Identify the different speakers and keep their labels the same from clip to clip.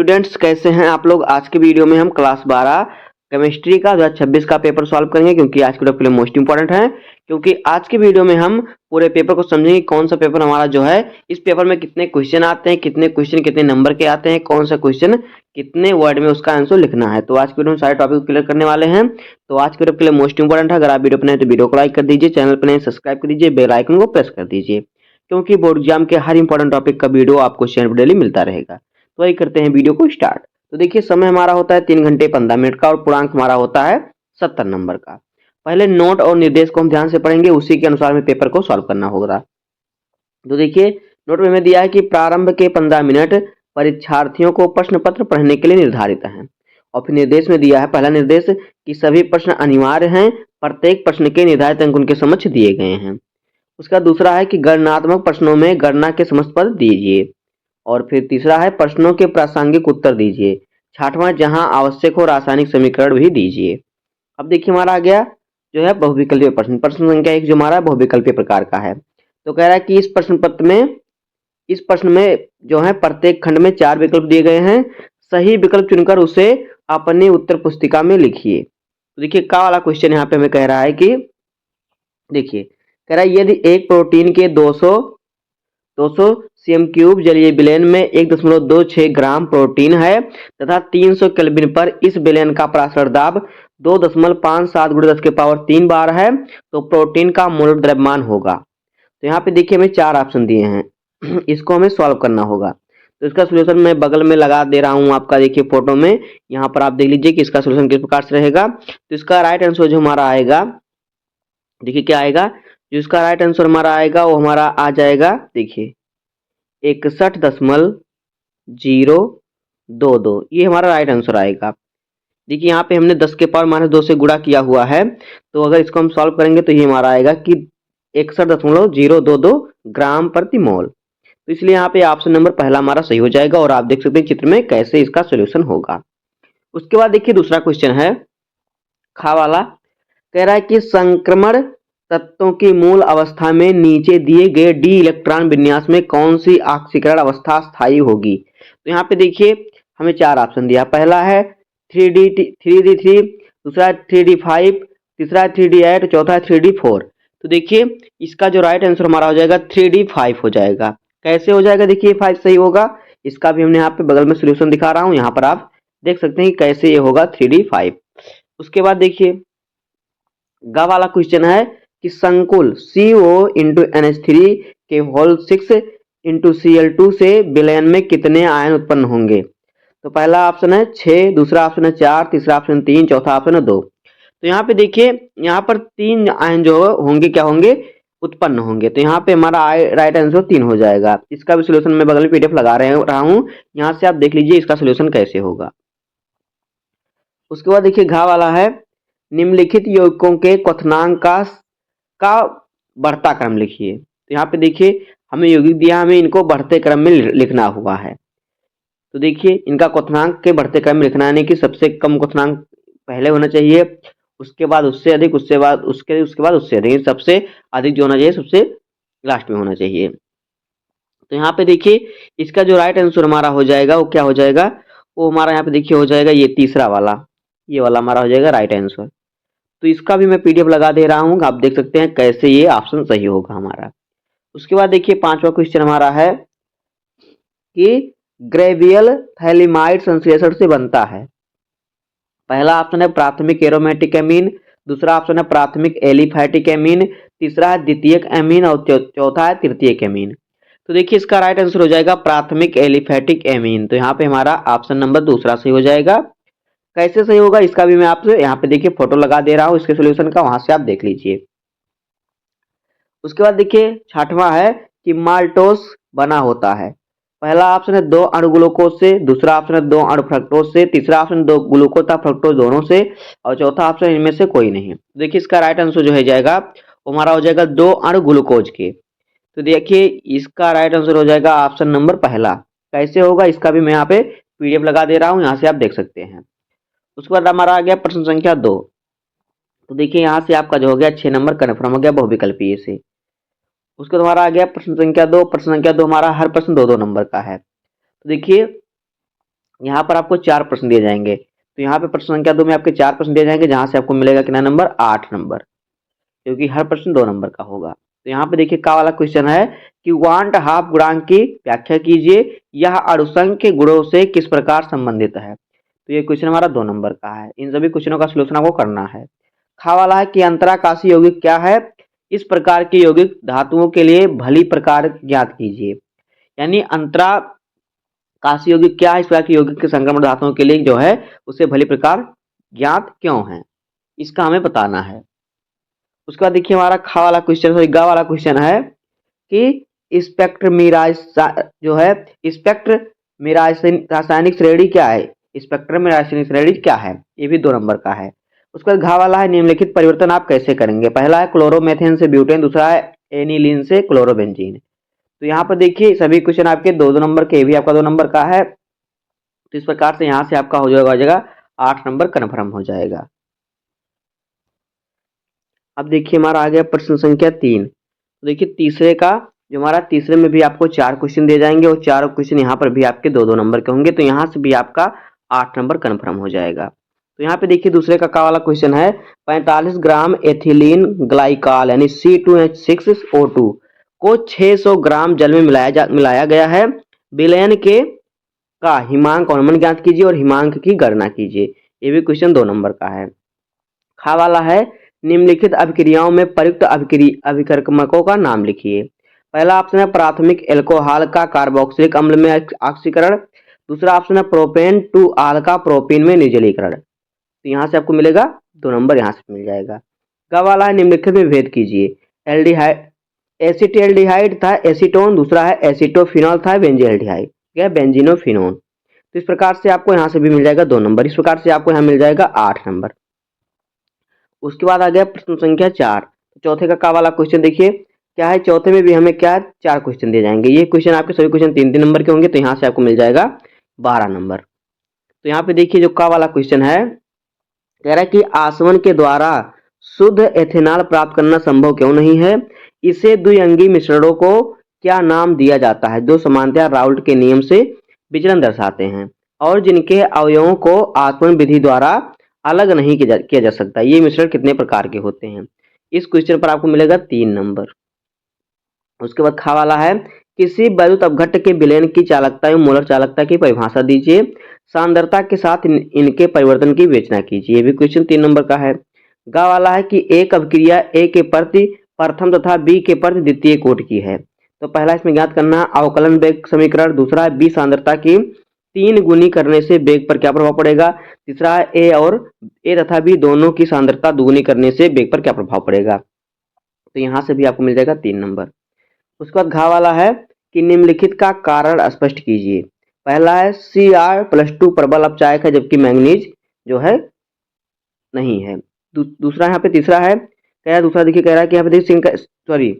Speaker 1: Students कैसे हैं आप लोग। आज के वीडियो में हम क्लास 12 केमिस्ट्री का 2026 का पेपर सॉल्व करेंगे, क्योंकि आज के टॉपिक मोस्ट इंपॉर्टेंट है। क्योंकि आज के वीडियो में हम पूरे पेपर को समझेंगे, कौन सा पेपर हमारा जो है, इस पेपर में कितने क्वेश्चन आते हैं, कितने क्वेश्चन कितने नंबर के आते हैं, कौन सा क्वेश्चन कितने वर्ड में उसका आंसर लिखना है। तो आज के वीडियो में सारे टॉपिक क्लियर करने वाले हैं। तो आज के वीडियो के लिए मोस्ट इंपॉर्टेंट है, अगर आप वीडियो पर नए तो वीडियो को लाइक कर दीजिए, चैनल पर नए सब्सक्राइब कर दीजिए, बेल आइकन को प्रेस कर दीजिए, क्योंकि बोर्ड एग्जाम के हर इंपॉर्टेंट टॉपिक का वीडियो आपको चैनल पर डेली मिलता रहेगा। तो वही करते हैं वीडियो को स्टार्ट। तो देखिए, समय हमारा होता है 3 घंटे 15 मिनट का और पूर्णांक हमारा होता है 70 नंबर का। पहले नोट और निर्देश को हम ध्यान से पढ़ेंगे, उसी के अनुसार में पेपर को सॉल्व करना होगा। तो देखिए, नोट में हमें दिया है कि प्रारंभ के 15 मिनट परीक्षार्थियों को प्रश्न पत्र पढ़ने के लिए निर्धारित हैं। और फिर निर्देश में दिया है, पहला निर्देश कि सभी प्रश्न अनिवार्य हैं, प्रत्येक प्रश्न के निर्धारित अंक उनके समक्ष दिए गए हैं। उसका दूसरा है कि गणनात्मक प्रश्नों में गणना के समस्त पद दीजिए। और फिर तीसरा है, प्रश्नों के प्रासंगिक उत्तर दीजिए। छठवां, जहां आवश्यक हो रासायनिक समीकरण भी दीजिए। अब देखिए, हमारा आ गया जो है बहुविकल्पीय प्रश्न। प्रश्न संख्या 1 जो हमारा बहुविकल्पीय प्रकार का है। तो कह रहा है कि इस प्रश्न में जो है प्रत्येक खंड में 4 विकल्प दिए गए हैं, सही विकल्प चुनकर उसे अपनी उत्तर पुस्तिका में लिखिए। तो देखिए, का वाला क्वेश्चन यहाँ पे हमें कह रहा है कि देखिए, कह रहा है यदि एक प्रोटीन के 200 सीएम क्यूब जलीय विलयन में 1.26 ग्राम प्रोटीन है तथा 300 केल्विन पर इस विलयन का पराशर दाब 2.57 × 10³ बार है, तो प्रोटीन का मोल द्रव्यमान होगा। तो यहाँ पे देखिए, हमें 4 ऑप्शन दिए हैं, इसको हमें सॉल्व करना होगा। तो इसका सोल्यूशन मैं बगल में लगा दे रहा हूँ आपका, देखिए फोटो में, यहाँ पर आप देख लीजिए कि इसका सोल्यूशन किस प्रकार से रहेगा। तो इसका राइट आंसर जो हमारा आएगा, देखिए क्या आएगा, जो इसका राइट आंसर हमारा आएगा वो हमारा आ जाएगा, देखिए 61.022, ये हमारा राइट आंसर आएगा। देखिए, यहाँ पे हमने 10⁻2 से गुणा किया हुआ है, तो अगर इसको हम सॉल्व करेंगे तो ये हमारा आएगा कि 61.022 ग्राम प्रति मोल। तो इसलिए यहाँ पे ऑप्शन नंबर पहला हमारा सही हो जाएगा। और आप देख सकते हैं चित्र में कैसे इसका सोल्यूशन होगा। उसके बाद देखिए, दूसरा क्वेश्चन है खा वाला। कह रहा है कि संक्रमण तत्वों की मूल अवस्था में नीचे दिए गए डी इलेक्ट्रॉन विन्यास में कौन सी ऑक्सीकरण अवस्था स्थायी होगी। तो यहाँ पे देखिए, हमें 4 ऑप्शन दिया। पहला है 3D3, दूसरा 3D5, तीसरा 3D8, चौथा 3D4। तो देखिए, इसका जो राइट आंसर हमारा हो जाएगा 3D5 हो जाएगा। कैसे हो जाएगा, देखिए 5 सही होगा। इसका भी हमने यहाँ पे बगल में सोल्यूशन दिखा रहा हूँ, यहाँ पर आप देख सकते हैं कि कैसे ये होगा 3D5। उसके बाद देखिए, ग वाला क्वेश्चन है कि संकुल CO × NH3 के होल 6 × Cl2 से विलयन में कितने आयन उत्पन्न होंगे। तो पहला ऑप्शन है 6, दूसरा ऑप्शन है 4, तीसरा ऑप्शन 3, चौथा ऑप्शन है 2। तो यहाँ पे देखिए, यहाँ पर 3 आयन जो होंगे, क्या होंगे, उत्पन्न होंगे। तो यहाँ पे हमारा राइट आंसर 3 हो जाएगा। इसका भी सोल्यूशन मैं बगल में PDF लगा रहा हूँ, यहाँ से आप देख लीजिए इसका सोल्यूशन कैसे होगा। उसके बाद देखिए, घा वाला है, निम्नलिखित यौगिकों के क्वथनांक का बढ़ता क्रम लिखिए। तो यहाँ पे देखिए, हमें यौगिक दिया, हमें इनको बढ़ते क्रम में लिखना हुआ है। तो देखिए, इनका क्वथनांक के बढ़ते क्रम में लिखना, यानी कि सबसे कम क्वथनांक पहले होना चाहिए, उसके बाद उससे अधिक, उसके बाद उससे अधिक, सबसे अधिक जो होना चाहिए सबसे लास्ट में होना चाहिए। तो यहाँ पे देखिए, इसका जो राइट आंसर हमारा हो जाएगा वो क्या हो जाएगा, वो हमारा यहाँ पे देखिए हो जाएगा ये तीसरा वाला, ये वाला हमारा हो जाएगा राइट आंसर। तो इसका भी मैं PDF लगा दे रहा हूँ, आप देख सकते हैं कैसे ये ऑप्शन सही होगा हमारा। उसके बाद देखिए, 5वां क्वेश्चन हमारा है कि ग्रेवियल थैलिमाइड संश्लेषण से बनता है। पहला ऑप्शन है प्राथमिक एरोमेटिक एमीन, दूसरा ऑप्शन है प्राथमिक एलिफैटिक एमीन, तीसरा है द्वितीयक एमीन और चौथा है तृतीयक एमीन। तो देखिए, इसका राइट आंसर हो जाएगा प्राथमिक एलिफैटिक एमीन। तो यहाँ पे हमारा ऑप्शन नंबर दूसरा सही हो जाएगा। कैसे सही होगा, इसका भी मैं आपसे यहाँ पे देखिए फोटो लगा दे रहा हूँ इसके सोल्यूशन का, वहां से आप देख लीजिए। उसके बाद देखिए, 6वां है कि माल्टोस बना होता है। पहला ऑप्शन है 2 अणु ग्लूकोज से, दूसरा ऑप्शन है 2 अणु फ्रक्टोज से, तीसरा ऑप्शन 2 ग्लूकोज तथा फ्रक्टोज दोनों से, और चौथा ऑप्शन इनमें से कोई नहीं। देखिए, इसका राइट आंसर जो है जाएगा वो हमारा हो जाएगा 2 अणु ग्लूकोज के। तो देखिए, इसका राइट आंसर हो जाएगा ऑप्शन नंबर पहला। कैसे होगा, इसका भी मैं यहाँ पे PDF लगा दे रहा हूँ, यहाँ से आप देख सकते हैं। उसके बाद हमारा आ गया प्रश्न संख्या 2। तो देखिए, यहाँ से आपका जो हो गया 6 नंबर कन्फर्म हो गया बहुविकल्पीय से। उसके बाद हमारा आ गया प्रश्न संख्या 2। प्रश्न संख्या 2 हमारा हर प्रश्न 2-2 नंबर का है। तो देखिए, यहाँ पर आपको 4 प्रश्न दिए जाएंगे। तो यहाँ पे प्रश्न संख्या 2 में आपके 4 प्रश्न दिए जाएंगे, जहाँ से आपको मिलेगा कितना नंबर, 8 नंबर, क्योंकि हर प्रश्न 2 नंबर का होगा। तो यहाँ पे देखिए का वाला क्वेश्चन है कि वांट हाफ गुणांक की व्याख्या कीजिए, यह अणुसंख्य गुणों से किस प्रकार संबंधित है। तो ये क्वेश्चन हमारा 2 नंबर का है। इन सभी क्वेश्चनों का सलूशन आपको करना है। खा वाला है कि अंतराकाशी यौगिक क्या है, इस प्रकार के यौगिक धातुओं के लिए भली प्रकार ज्ञात कीजिए। यानी अंतराकाशी यौगिक क्या है, इस प्रकार के यौगिक के संक्रमण धातुओं के लिए जो है उसे भली प्रकार ज्ञात क्यों है, इसका हमें बताना है। उसके बाद देखिए हमारा खा वाला क्वेश्चन, सॉरी गा वाला क्वेश्चन है कि स्पेक्ट्रमिराइज जो है, स्पेक्ट्रमिराइज रासायनिक श्रेणी क्या है, स्पेक्ट्रम रासायनिक श्रेणी क्या है, ये भी 2 नंबर का है। उसके बाद घा वाला है निम्नलिखित परिवर्तन आप कैसे करेंगे। पहला है क्लोरोमेथेन से ब्यूटेन, दूसरा है एनिलीन से क्लोरोबेंजीन। तो यहाँ पर देखिए सभी क्वेश्चन आपके 2-2 नंबर के, ये भी आपका 2 नंबर का है। तो इस प्रकार से यहाँ से आपका हो जाएगा 8 नंबर कन्फर्म हो जाएगा। अब देखिए हमारा आ गया प्रश्न संख्या 3। तो देखिए तीसरे का जो हमारा, तीसरे में भी आपको 4 क्वेश्चन दिए जाएंगे और 4 क्वेश्चन यहाँ पर भी आपके 2-2 नंबर के होंगे। तो यहाँ से भी आपका 8 नंबर कन्फर्म हो जाएगा। तो यहाँ पे देखिए दूसरे का वाला क्वेश्चन है 45 ग्राम एथिलीन ग्लाइकॉल यानी C2H6O2 को 600 ग्राम जल में मिलाया गया है। विलयन के का हिमांक और अनुमान ज्ञात कीजिए और हिमांक की गणना कीजिए। ये भी क्वेश्चन 2 नंबर का है। खा वाला है निम्नलिखित अभिक्रियाओं में प्रयुक्त अभिकर्मकों का नाम लिखिए। पहला ऑप्शन है प्राथमिक एल्कोहल का कार्बोक्सिलिक अम्ल में ऑक्सीकरण। दूसरा ऑप्शन है प्रोपेन टू आल का प्रोपीन में निर्जलीकरण। तो यहाँ से आपको मिलेगा 2 नंबर, यहाँ से मिल जाएगा। ग वाला है निम्नलिखित में भेद कीजिए। एल्डिहाइड, एसिटिल्डिहाइड था एसीटोन, दूसरा है एसिटोफिनॉल था बेंजील्डिहाइड, क्या बेंजीनोफिनोन। तो इस प्रकार से आपको यहाँ से भी मिल जाएगा 2 नंबर। इस प्रकार से आपको यहाँ मिल जाएगा 8 नंबर। उसके बाद आ गया प्रश्न संख्या 4। चौथे का वाला क्वेश्चन देखिए क्या है। चौथे में भी हमें क्या 4 क्वेश्चन दिए जाएंगे। ये क्वेश्चन आपके सभी क्वेश्चन 3-3 नंबर के होंगे। तो यहाँ से आपको मिल जाएगा 12 नंबर। तो यहाँ पे देखिए जो का वाला क्वेश्चन है, कह रहा है कि आसवन के द्वारा शुद्ध एथेनॉल प्राप्त करना संभव क्यों नहीं है। इसे द्विअंगी मिश्रणों को क्या नाम दिया जाता है जो समानतया राउल्ट के नियम से विचलन दर्शाते हैं और जिनके अवयवों को आसवन विधि द्वारा अलग नहीं किया जा सकता। ये मिश्रण कितने प्रकार के होते हैं। इस क्वेश्चन पर आपको मिलेगा 3 नंबर। उसके बाद खा वाला है किसी वैद्युत अपघट्ट के विलयन की चालकता एवं मोलर चालकता की परिभाषा दीजिए। सांद्रता के साथ इनके परिवर्तन की विवेचना कीजिए। ये भी क्वेश्चन 3 नंबर का है। गा वाला है कि एक अभिक्रिया ए के प्रति प्रथम तथा बी के प्रति द्वितीय कोट की है। तो पहला इसमें ज्ञात करना अवकलन वेग समीकरण। दूसरा है बी सांद्रता की 3 गुनी करने से वेग पर क्या प्रभाव पड़ेगा। तीसरा है ए तथा बी दोनों की सांद्रता दुगुनी करने से वेग पर क्या प्रभाव पड़ेगा। तो यहाँ से भी आपको मिल जाएगा 3 नंबर। उसके बाद घा वाला है कि निम्नलिखित का कारण स्पष्ट कीजिए। पहला है Cr+2 प्रबल अपचायक है जबकि मैंगनीज जो है नहीं है। दूसरा यहाँ पे तीसरा है, कह रहा है दूसरा देखिए, कह रहा है कि यहाँ पे देखिए सॉरी,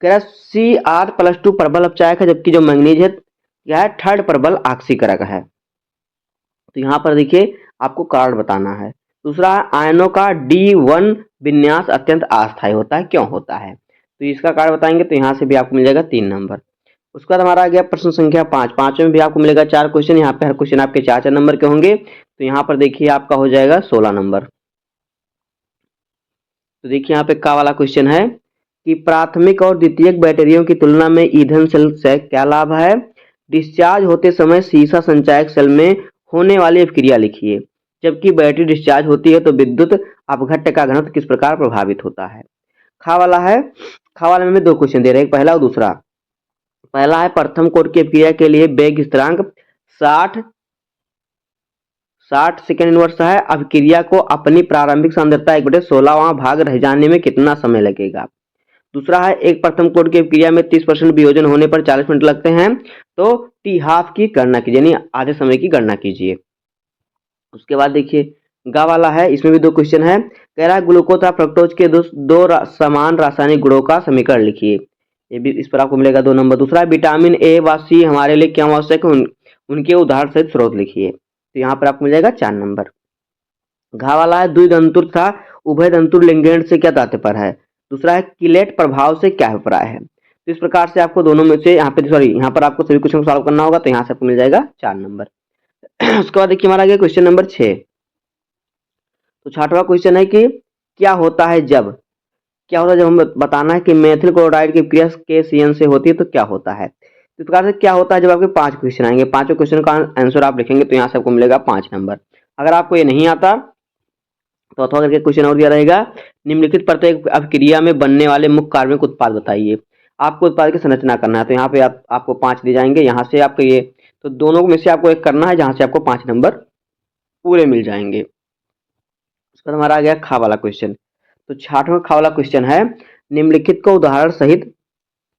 Speaker 1: कह रहा है Cr+2 प्रबल अपचायक है जबकि जो मैंगनीज है यह है थर्ड प्रबल ऑक्सीकारक है। तो यहाँ पर देखिए आपको कारण बताना है। दूसरा है आयनों का D1 विन्यास अत्यंत अस्थायी होता है, क्यों होता है। तो इसका कारण बताएंगे। तो यहाँ से भी आपको मिल जाएगा 3 नंबर। उसके बाद हमारा आ गया प्रश्न संख्या 5। 5 में भी आपको मिलेगा 4 क्वेश्चन। यहाँ पे हर क्वेश्चन आपके 4-4 नंबर के होंगे। तो यहाँ पर देखिए आपका हो जाएगा 16 नंबर। तो देखिए यहाँ पे का वाला क्वेश्चन है कि प्राथमिक और द्वितीयक बैटरियों की तुलना में ईंधन सेल से क्या लाभ है। डिस्चार्ज होते समय सीसा संचायक सेल में होने वाली अभिक्रिया लिखिए। जबकि बैटरी डिस्चार्ज होती है तो विद्युत अपघट्ट का घनत्व किस प्रकार प्रभावित होता है। खा वाला है, खा वाले में 2 क्वेश्चन दे रहे हैं, पहला और दूसरा। पहला है प्रथम कोट की अभिक्रिया के लिए वेग स्थिरांक 60 सेकेंड इनवर्स है। अभिक्रिया को अपनी प्रारंभिक सांद्रता 1/16वां भाग रह जाने में कितना समय लगेगा। दूसरा है एक प्रथम कोट की अभिक्रिया में 30% वियोजन होने पर 40 मिनट लगते हैं। तो टी हाफ की गणना कीजिए, यानी आधे समय की गणना कीजिए। उसके बाद देखिए गा वाला है, इसमें भी 2 क्वेश्चन है। कह रहा है ग्लूकोज तथा फ्रक्टोज के दो समान रासायनिक गुणों का समीकरण लिखिए। ये भी इस पर आपको मिलेगा 2 नंबर। दूसरा है विटामिन ए व सी हमारे लिए क्या आवश्यक है, उनके उदाहरण सहित स्रोत लिखिए। तो यहाँ पर आपको मिल जाएगा 4 नंबर। घा वाला है द्विदंतुर था उभय दंतुर लिंगेंड से क्या तात्पर्य है। दूसरा है किलेट प्रभाव से क्या अभिप्राय है। तो इस प्रकार से आपको दोनों में से यहाँ पे सॉरी यहाँ पर आपको सभी क्वेश्चन सॉल्व करना होगा। तो यहाँ से आपको मिल जाएगा 4 नंबर। उसके बाद देखिए हमारा आ गया क्वेश्चन नंबर 6। तो 6वां क्वेश्चन है कि क्या होता है जब हमें बताना है कि मेथिल क्लोराइड की क्रिया KCN से होती है तो क्या होता है। इस प्रकार से क्या होता है जब आपके 5 क्वेश्चन आएंगे, पांचों क्वेश्चन का आंसर आप लिखेंगे तो यहाँ से आपको मिलेगा 5 नंबर। अगर आपको ये नहीं आता तो अथवा करके क्वेश्चन और दिया रहेगा, निम्नलिखित प्रत्येक अभिक्रिया में बनने वाले मुख्य कार्बनिक उत्पाद बताइए। आपको उत्पाद की संरचना करना है, तो यहाँ पे आपको 5 दिए जाएंगे। यहाँ से आपको ये तो दोनों में से आपको एक करना है, जहां से आपको 5 नंबर पूरे मिल जाएंगे। उसके बाद हमारा आ गया खा वाला क्वेश्चन। तो 6वां खा वाला क्वेश्चन है, निम्नलिखित को उदाहरण सहित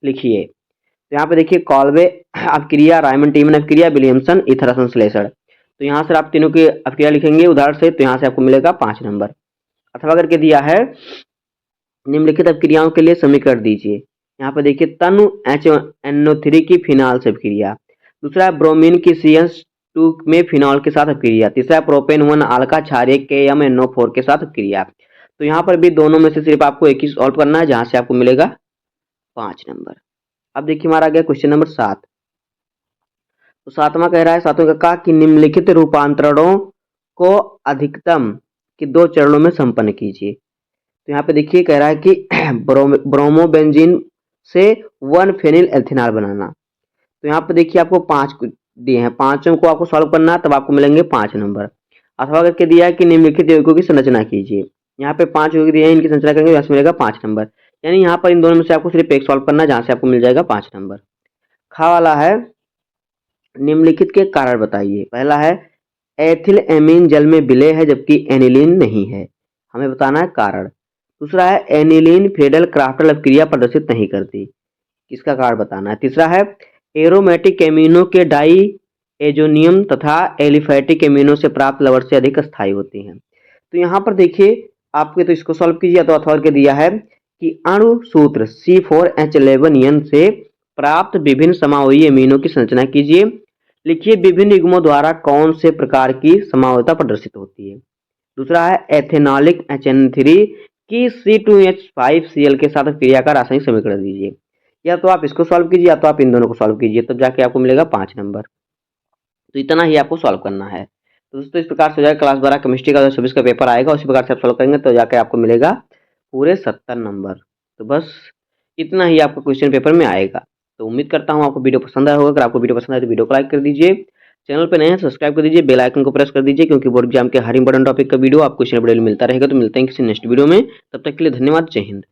Speaker 1: लिखिए। तो यहाँ पे देखिए कॉल्वे अपक्रिया, रायमंड टीमन अपक्रिया, विलियमसन ईथर संश्लेषण। तो यहाँ से आप तीनों की अपक्रिया लिखेंगे उदाहरण सहित, तो यहाँ से आपको मिलेगा 5 नंबर। अथवा करके दिया है निम्नलिखित अपक्रियाओं के लिए समीकरण दीजिए। यहाँ पे देखिए तनु HNO3 की फिनाल से अपक्रिया, दूसरा है ब्रोमीन की CH2 में फिनॉल के साथ अपक्रिया, तीसरा है प्रोपेन 1 अल्का क्षारीय KMNO4 के साथ अपक्रिया। तो यहाँ पर भी दोनों में से सिर्फ आपको एक ही सॉल्व करना है, जहां से आपको मिलेगा 5 नंबर। अब देखिए हमारा आ गया क्वेश्चन नंबर 7। तो 7वां कह रहा है, 7वां का कहा कि निम्नलिखित रूपांतरणों को अधिकतम कि 2 चरणों में संपन्न कीजिए। तो यहाँ पे देखिए कह रहा है कि ब्रोमोबेंजीन से 1 फेनिल एल्थिनाल बनाना। तो यहाँ पे देखिए आपको 5 दिए हैं, पांचों को आपको सॉल्व करना है, तब आपको मिलेंगे 5 नंबर। अथवा करके दिया है कि निम्नलिखित यौगिकों की संरचना कीजिए। यहाँ पे 5 यौगिक दिए हैं, इनकी संरचना करेंगे, यहाँ से मिलेगा 5 नंबर। यानी यहाँ पर इन दोनों में से आपको सिर्फ एक सॉल्व करना है, जहां से आपको मिल जाएगा 5 नंबर। खा वाला है, निम्नलिखित के कारण बताइए। पहला है एथिल एमीन जल में विलय है जबकि एनिलीन नहीं है, हमें बताना है कारण। दूसरा है एनिलीन फ्रेडल क्राफ्टल अपक्रिया प्रदर्शित नहीं करती, इसका कारण बताना है। तीसरा है एरोमेटिक एमिनो के डाई एजोनियम तथा एलिफैटिक एमिनो से प्राप्त लवण से अधिक स्थायी होती हैं। तो यहाँ पर देखिए आपके, तो इसको सॉल्व कीजिए। तो अथवा के दिया है कि अणु सूत्र C4H11N से प्राप्त विभिन्न समावयी एमिनो की संरचना कीजिए। लिखिए विभिन्न युग्मों द्वारा कौन से प्रकार की समावयता प्रदर्शित होती है। दूसरा है एथेनॉलिक HN3 की C2H5Cl के साथ क्रिया का रासायनिक समीकरण दीजिए। या तो आप इसको सॉल्व कीजिए या तो आप इन दोनों को सॉल्व कीजिए, तब जाके आपको मिलेगा 5 नंबर। तो इतना ही आपको सॉल्व करना है। तो दोस्तों इस प्रकार से हो जाएगा क्लास 12 केमिस्ट्री का 26 का पेपर आएगा, उसी प्रकार से आप सॉल्व करेंगे तो जाके आपको मिलेगा पूरे 70 नंबर। तो बस इतना ही आपको क्वेश्चन पेपर में आएगा। तो उम्मीद करता हूँ आपको वीडियो पसंद आया होगा। अगर आपको वीडियो पसंद आए तो वीडियो को लाइक कर दीजिए, चैनल पर नए हैं सब्सक्राइब कर दीजिए, बेल आइकन को प्रेस कर दीजिए, क्योंकि बोर्ड एग्जाम के हर इंपॉर्टेंट टॉपिक का वीडियो आपको इस वीडियो में मिलता रहेगा। तो मिलते हैं किसी नेक्स्ट वीडियो में, तब तक के लिए धन्यवाद, जय हिंद।